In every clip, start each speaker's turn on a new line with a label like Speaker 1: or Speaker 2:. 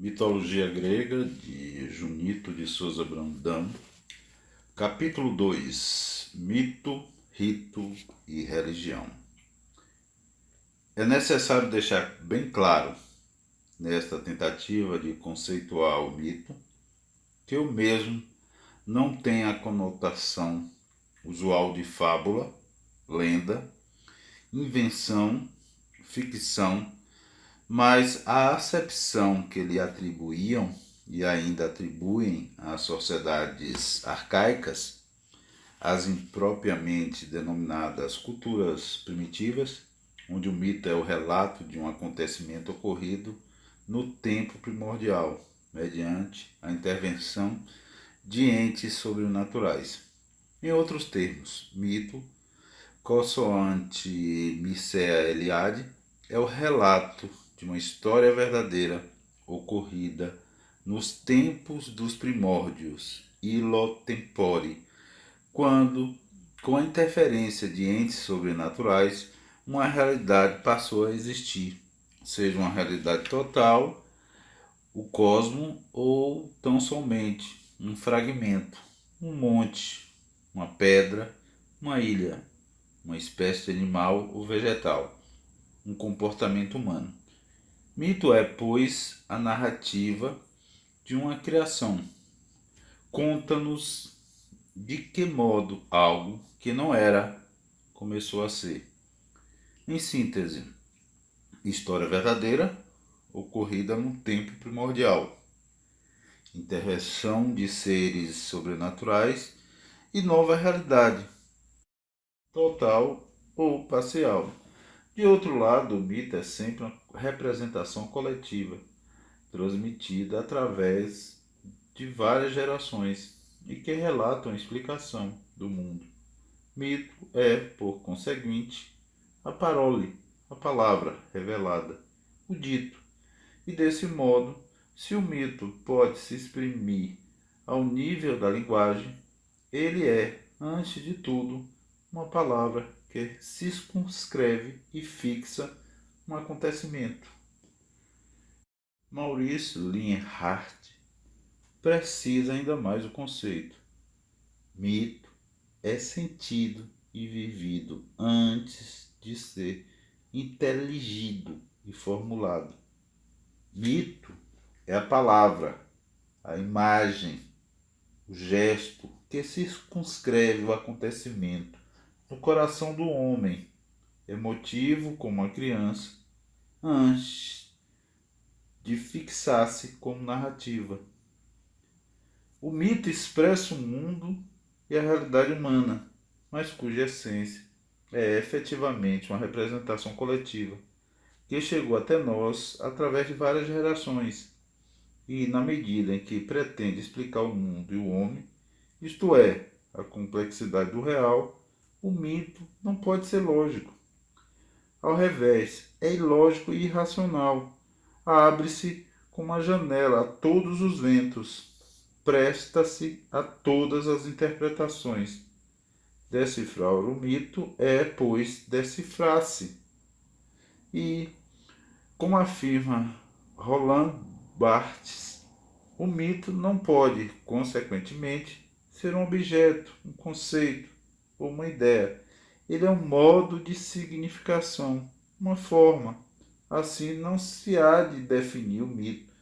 Speaker 1: Mitologia Grega, de Junito de Souza Brandão. Capítulo 2: Mito, Rito e Religião. É necessário deixar bem claro, nesta tentativa de conceituar o mito, que o mesmo não tem a conotação usual de fábula, lenda, invenção, ficção, mas a acepção que lhe atribuíam e ainda atribuem às sociedades arcaicas, as impropriamente denominadas culturas primitivas, onde o mito é o relato de um acontecimento ocorrido no tempo primordial, mediante a intervenção de entes sobrenaturais. Em outros termos, mito, consoante Mircea Eliade, é o relato de uma história verdadeira ocorrida nos tempos dos primórdios, illo tempore, quando, com a interferência de entes sobrenaturais, uma realidade passou a existir, seja uma realidade total, o cosmo, ou tão somente um fragmento, um monte, uma pedra, uma ilha, uma espécie de animal ou vegetal, um comportamento humano. Mito é, pois, a narrativa de uma criação. Conta-nos de que modo algo que não era começou a ser. Em síntese, história verdadeira ocorrida num tempo primordial, intervenção de seres sobrenaturais e nova realidade, total ou parcial. De outro lado, o mito é sempre uma representação coletiva, transmitida através de várias gerações e que relatam a explicação do mundo. Mito é, por conseguinte, a parole, a palavra revelada, o dito. E desse modo, se o mito pode se exprimir ao nível da linguagem, ele é, antes de tudo, uma palavra que circunscreve e fixa um acontecimento. Maurice Lienhardt precisa ainda mais o conceito. Mito é sentido e vivido antes de ser inteligido e formulado. Mito é a palavra, a imagem, o gesto que circunscreve o acontecimento no coração do homem, emotivo como a criança, antes de fixar-se como narrativa. O mito expressa o mundo e a realidade humana, mas cuja essência é efetivamente uma representação coletiva que chegou até nós através de várias gerações e, na medida em que pretende explicar o mundo e o homem, isto é, a complexidade do real, o mito não pode ser lógico. Ao revés, é ilógico e irracional. Abre-se como uma janela a todos os ventos, presta-se a todas as interpretações. Decifrar o mito é, pois, decifrar-se. E, como afirma Roland Barthes, o mito não pode, consequentemente, ser um objeto, um conceito ou uma ideia. Ele é um modo de significação, uma forma. Assim, não se há de definir o mito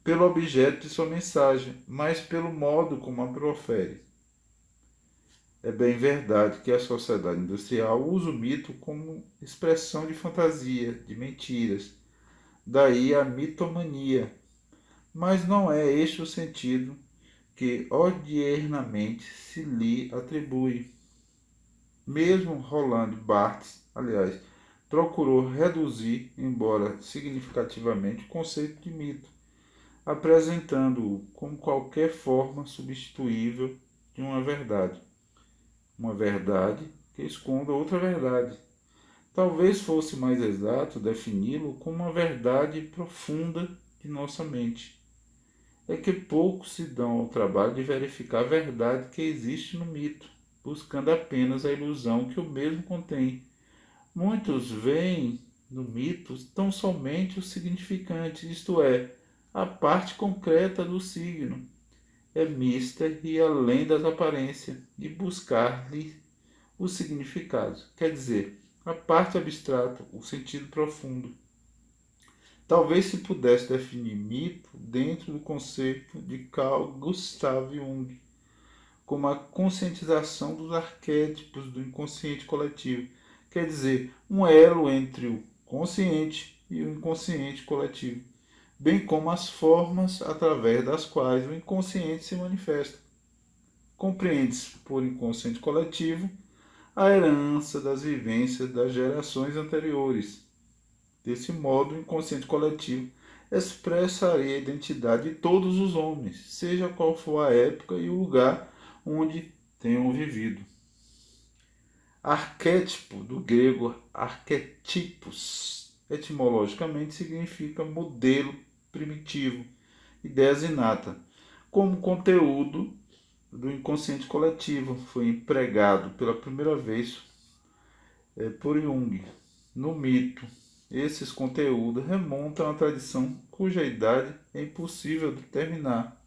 Speaker 1: pelo objeto de sua mensagem, mas pelo modo como a profere. É bem verdade que a sociedade industrial usa o mito como expressão de fantasia, de mentiras. Daí a mitomania. Mas não é este o sentido que odiernamente se lhe atribui. Mesmo Roland Barthes, aliás, procurou reduzir, embora significativamente, o conceito de mito, apresentando-o como qualquer forma substituível de uma verdade que esconda outra verdade. Talvez fosse mais exato defini-lo como uma verdade profunda de nossa mente. É que poucos se dão ao trabalho de verificar a verdade que existe no mito, buscando apenas a ilusão que o mesmo contém. Muitos veem no mito tão somente o significante, isto é, a parte concreta do signo é mista e além das aparências, e buscar-lhe o significado, quer dizer, a parte abstrata, o sentido profundo. Talvez se pudesse definir mito dentro do conceito de Carl Gustav Jung, como a conscientização dos arquétipos do inconsciente coletivo, quer dizer, um elo entre o consciente e o inconsciente coletivo, bem como as formas através das quais o inconsciente se manifesta. Compreende-se por inconsciente coletivo a herança das vivências das gerações anteriores. Desse modo, o inconsciente coletivo expressaria a identidade de todos os homens, seja qual for a época e o lugar onde tenham vivido. Arquétipo, do grego arquetipos, etimologicamente significa modelo primitivo, ideia inata. Como conteúdo do inconsciente coletivo, foi empregado pela primeira vez por Jung no mito. Esses conteúdos remontam a tradição cuja idade é impossível determinar.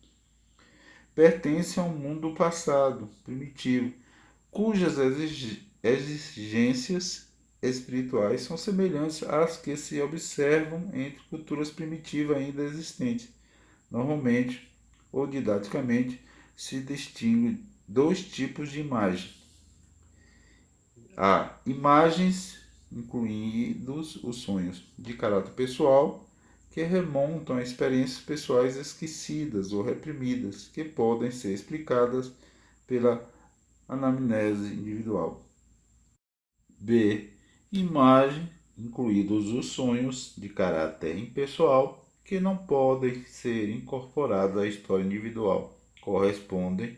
Speaker 1: Pertence ao mundo passado, primitivo, cujas exigências espirituais são semelhantes às que se observam entre culturas primitivas ainda existentes. Normalmente, ou didaticamente, se distinguem dois tipos de imagem. Há imagens, incluídos os sonhos, de caráter pessoal, que remontam a experiências pessoais esquecidas ou reprimidas, que podem ser explicadas pela anamnese individual. B. Imagem, incluídos os sonhos, de caráter impessoal, que não podem ser incorporados à história individual, correspondem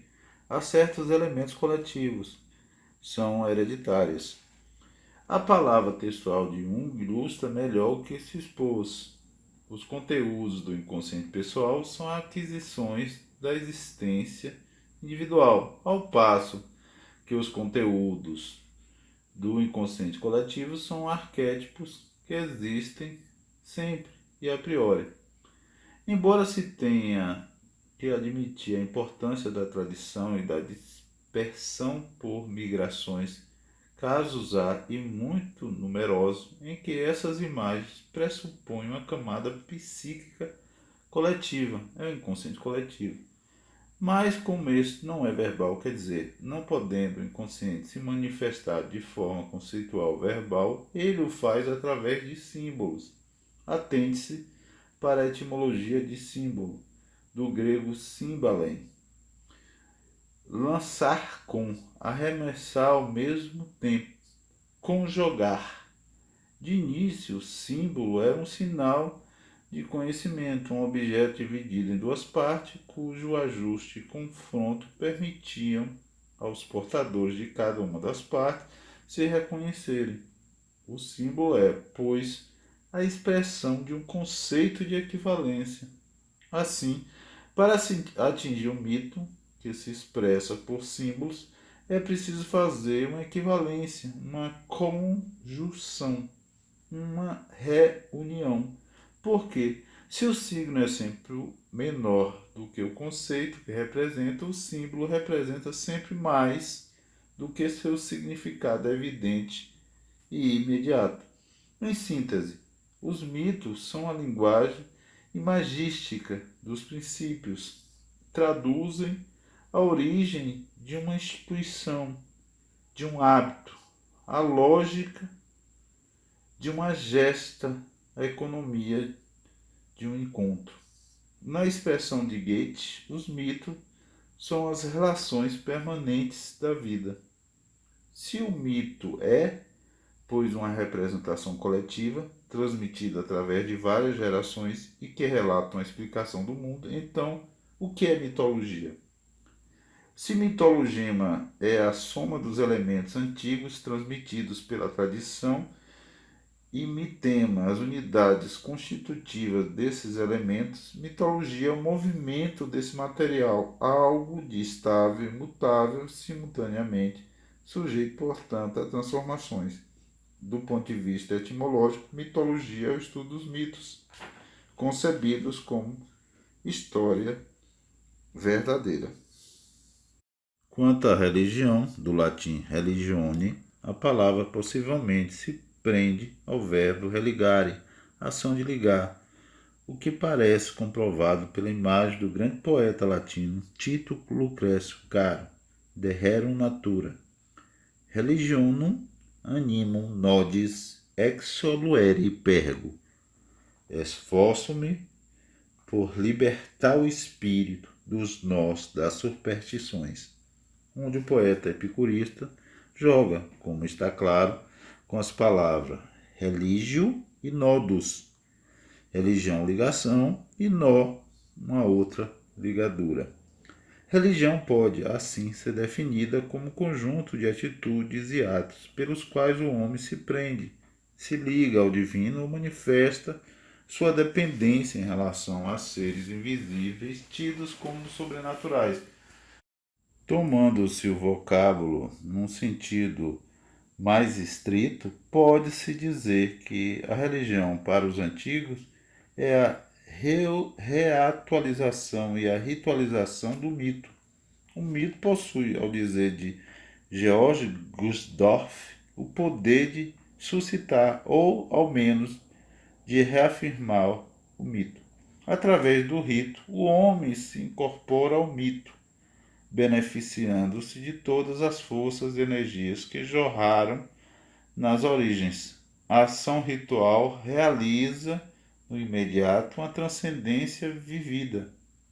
Speaker 1: a certos elementos coletivos, são hereditárias. A palavra textual de Jung ilustra melhor o que se expôs. Os conteúdos do inconsciente pessoal são aquisições da existência individual, ao passo que os conteúdos do inconsciente coletivo são arquétipos que existem sempre e a priori. Embora se tenha que admitir a importância da tradição e da dispersão por migrações, casos há e muito numerosos em que essas imagens pressupõem uma camada psíquica coletiva, é o inconsciente coletivo. Mas como este não é verbal, quer dizer, não podendo o inconsciente se manifestar de forma conceitual verbal, ele o faz através de símbolos. Atente-se para a etimologia de símbolo, do grego símbalen. Lançar com, arremessar ao mesmo tempo, conjugar. De início, o símbolo era um sinal de conhecimento, um objeto dividido em duas partes, cujo ajuste e confronto permitiam aos portadores de cada uma das partes se reconhecerem. O símbolo é, pois, a expressão de um conceito de equivalência. Assim, para atingir o mito, que se expressa por símbolos, é preciso fazer uma equivalência, uma conjunção, uma reunião. Porque se o signo é sempre menor do que o conceito que representa, o símbolo representa sempre mais do que seu significado evidente e imediato. Em síntese, os mitos são a linguagem imagística dos princípios, traduzem a origem de uma instituição, de um hábito, a lógica de uma gesta, a economia de um encontro. Na expressão de Goethe, os mitos são as relações permanentes da vida. Se o mito é, pois, uma representação coletiva, transmitida através de várias gerações e que relatam a explicação do mundo, então o que é mitologia? Se mitologema é a soma dos elementos antigos transmitidos pela tradição e mitema, as unidades constitutivas desses elementos, mitologia é o movimento desse material, algo de estável e mutável simultaneamente, sujeito, portanto, a transformações. Do ponto de vista etimológico, mitologia é o estudo dos mitos, concebidos como história verdadeira. Quanto à religião, do latim religione, a palavra possivelmente se prende ao verbo religare, ação de ligar, o que parece comprovado pela imagem do grande poeta latino Tito Lucrécio Caro, De Rerum Natura. Religionum animum nodis exoluere pergo. Esforço-me por libertar o espírito dos nós das superstições, onde o poeta epicurista joga, como está claro, com as palavras religio e nodus. Religião, ligação, e nó, uma outra ligadura. Religião pode, assim, ser definida como conjunto de atitudes e atos pelos quais o homem se prende, se liga ao divino ou manifesta sua dependência em relação a seres invisíveis tidos como sobrenaturais. Tomando-se o vocábulo num sentido mais estrito, pode-se dizer que a religião para os antigos é a reatualização e a ritualização do mito. O mito possui, ao dizer de George Gusdorff, o poder de suscitar ou, ao menos, de reafirmar o mito. Através do rito, o homem se incorpora ao mito, beneficiando-se de todas as forças e energias que jorraram nas origens. A ação ritual realiza no imediato uma transcendência vivida.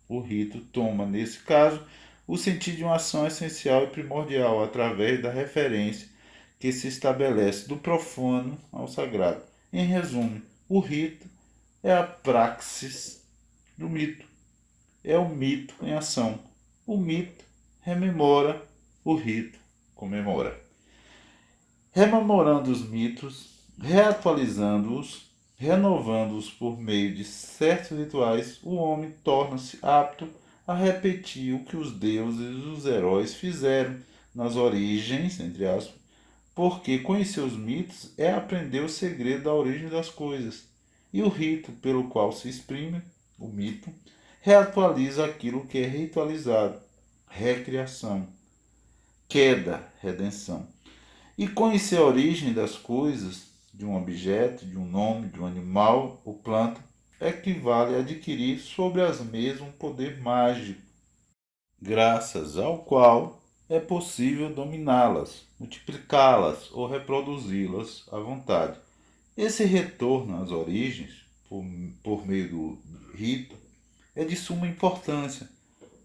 Speaker 1: O rito toma, nesse caso, o sentido de uma ação essencial e primordial através da referência que se estabelece do profano ao sagrado. Em resumo, o rito é a praxis do mito. É o mito em ação. O mito rememora, o rito comemora. Rememorando os mitos, reatualizando-os, renovando-os por meio de certos rituais, o homem torna-se apto a repetir o que os deuses e os heróis fizeram nas origens, entre aspas, porque conhecer os mitos é aprender o segredo da origem das coisas. E o rito pelo qual se exprime o mito reatualiza aquilo que é ritualizado, recriação, queda, redenção. E conhecer a origem das coisas, de um objeto, de um nome, de um animal ou planta, equivale a adquirir sobre as mesmas um poder mágico, graças ao qual é possível dominá-las, multiplicá-las ou reproduzi-las à vontade. Esse retorno às origens, por meio do rito, é de suma importância,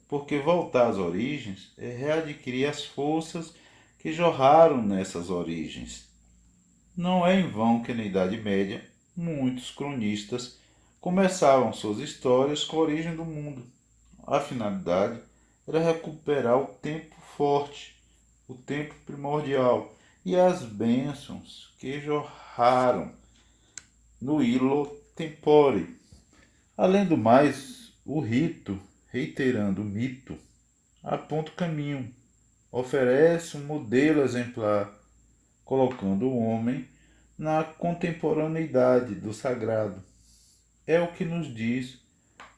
Speaker 1: porque voltar às origens é readquirir as forças que jorraram nessas origens. Não é em vão que na Idade Média muitos cronistas começavam suas histórias com a origem do mundo. A finalidade era recuperar o tempo forte, o tempo primordial e as bênçãos que jorraram no illo tempore. Além do mais, o rito, reiterando o mito, aponta o caminho, oferece um modelo exemplar, colocando o homem na contemporaneidade do sagrado. É o que nos diz,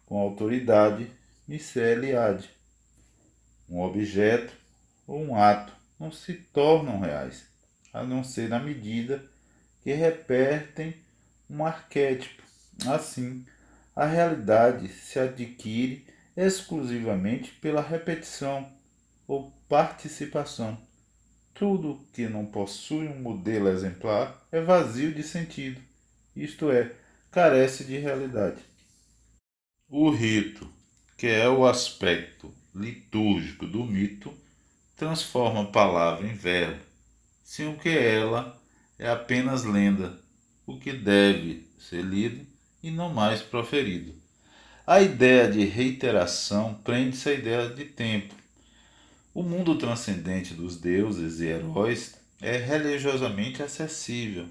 Speaker 1: com autoridade, Michel Eliade. Um objeto ou um ato não se tornam reais, a não ser na medida que repetem um arquétipo. Assim, a realidade se adquire exclusivamente pela repetição ou participação. Tudo que não possui um modelo exemplar é vazio de sentido, isto é, carece de realidade. O rito, que é o aspecto litúrgico do mito, transforma a palavra em verbo, sem o que ela é apenas lenda, o que deve ser lido e não mais proferido. A ideia de reiteração prende-se à ideia de tempo. O mundo transcendente dos deuses e heróis é religiosamente acessível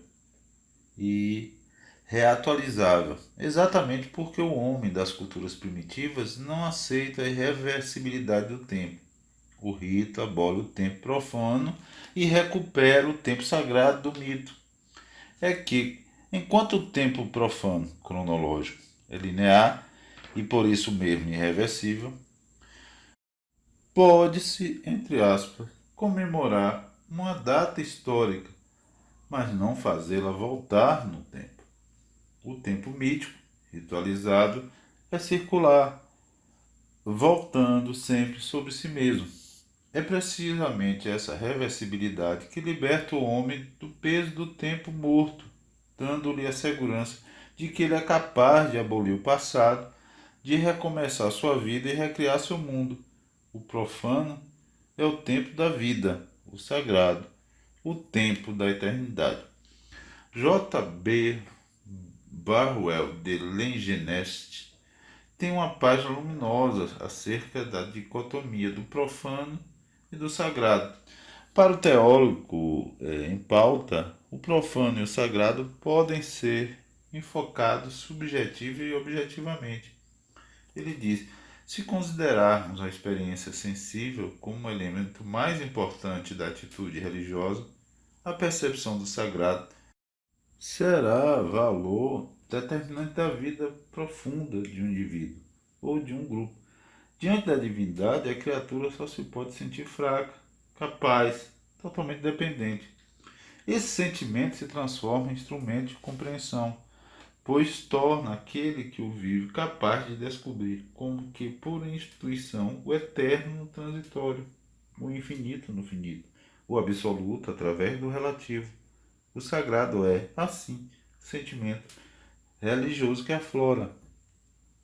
Speaker 1: e reatualizável, exatamente porque o homem das culturas primitivas não aceita a irreversibilidade do tempo. O rito abole o tempo profano e recupera o tempo sagrado do mito. É que, enquanto o tempo profano, cronológico, é linear, e por isso mesmo irreversível, pode-se, entre aspas, comemorar uma data histórica, mas não fazê-la voltar no tempo. O tempo mítico, ritualizado, é circular, voltando sempre sobre si mesmo. É precisamente essa reversibilidade que liberta o homem do peso do tempo morto, dando-lhe a segurança de que ele é capaz de abolir o passado, de recomeçar sua vida e recriar seu mundo. O profano é o tempo da vida, o sagrado, o tempo da eternidade. J. B. Barwell de Langenest tem uma página luminosa acerca da dicotomia do profano e do sagrado. Para o teólogo em pauta, o profano e o sagrado podem ser enfocados subjetiva e objetivamente. Ele diz: se considerarmos a experiência sensível como o elemento mais importante da atitude religiosa, a percepção do sagrado será valor determinante da vida profunda de um indivíduo ou de um grupo. Diante da divindade, a criatura só se pode sentir fraca, capaz, totalmente dependente. Esse sentimento se transforma em instrumento de compreensão, pois torna aquele que o vive capaz de descobrir, como que por instituição, o eterno no transitório, o infinito no finito, o absoluto através do relativo. O sagrado é, assim, o sentimento religioso que aflora.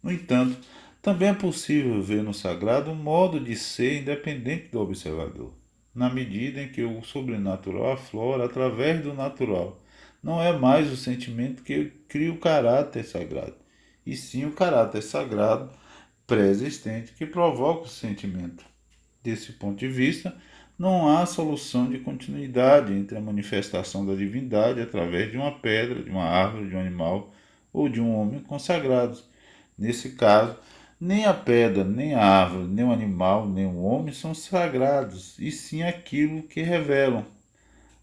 Speaker 1: No entanto, também é possível ver no sagrado um modo de ser independente do observador, na medida em que o sobrenatural aflora através do natural. Não é mais o sentimento que cria o caráter sagrado, e sim o caráter sagrado pré-existente que provoca o sentimento. Desse ponto de vista, não há solução de continuidade entre a manifestação da divindade através de uma pedra, de uma árvore, de um animal ou de um homem consagrados. Nesse caso, nem a pedra, nem a árvore, nem o animal, nem o homem são sagrados, e sim aquilo que revelam.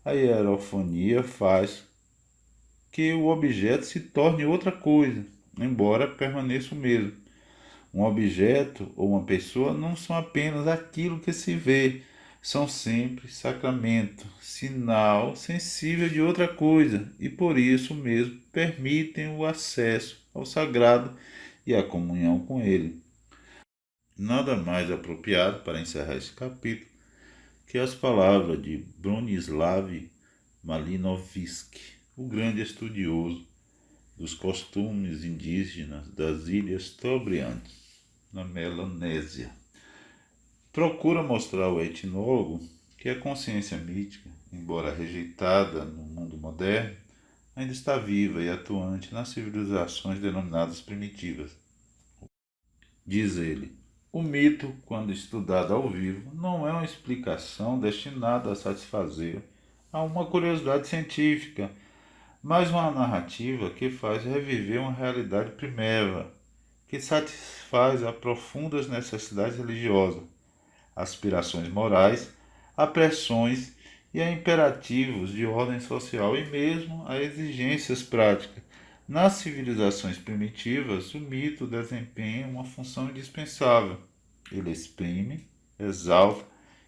Speaker 1: A hierofonia faz que o objeto se torne outra coisa, embora permaneça o mesmo. Um objeto ou uma pessoa não são apenas aquilo que se vê, são sempre sacramento, sinal sensível de outra coisa e por isso mesmo permitem o acesso ao sagrado e a comunhão com ele. Nada mais apropriado para encerrar esse capítulo que as palavras de Bronislav Malinowski, o grande estudioso dos costumes indígenas das Ilhas Trobriand, na Melanésia. Procura mostrar ao etnólogo que a consciência mítica, embora rejeitada no mundo moderno, ainda está viva e atuante nas civilizações denominadas primitivas. Diz ele: o mito, quando estudado ao vivo, não é uma explicação destinada a satisfazer a uma curiosidade científica, mas uma narrativa que faz reviver uma realidade primeira, que satisfaz a profundas necessidades religiosas, aspirações morais, a pressões e a imperativos de ordem social e mesmo a exigências práticas. Nas civilizações primitivas, o mito desempenha uma função indispensável. Ele exprime, exalta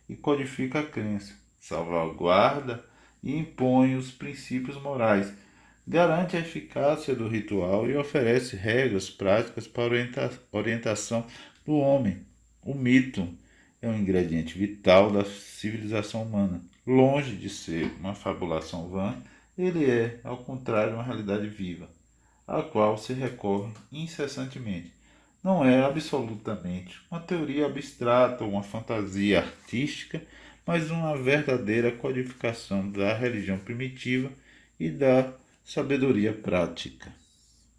Speaker 1: e codifica a crença, salvaguarda e impõe os princípios morais, garante a eficácia do ritual e oferece regras práticas para orientação do homem. O mito é um ingrediente vital da civilização humana. Longe de ser uma fabulação vã, ele é, ao contrário, uma realidade viva, à qual se recorre incessantemente. Não é absolutamente uma teoria abstrata ou uma fantasia artística, mas uma verdadeira codificação da religião primitiva e da sabedoria prática.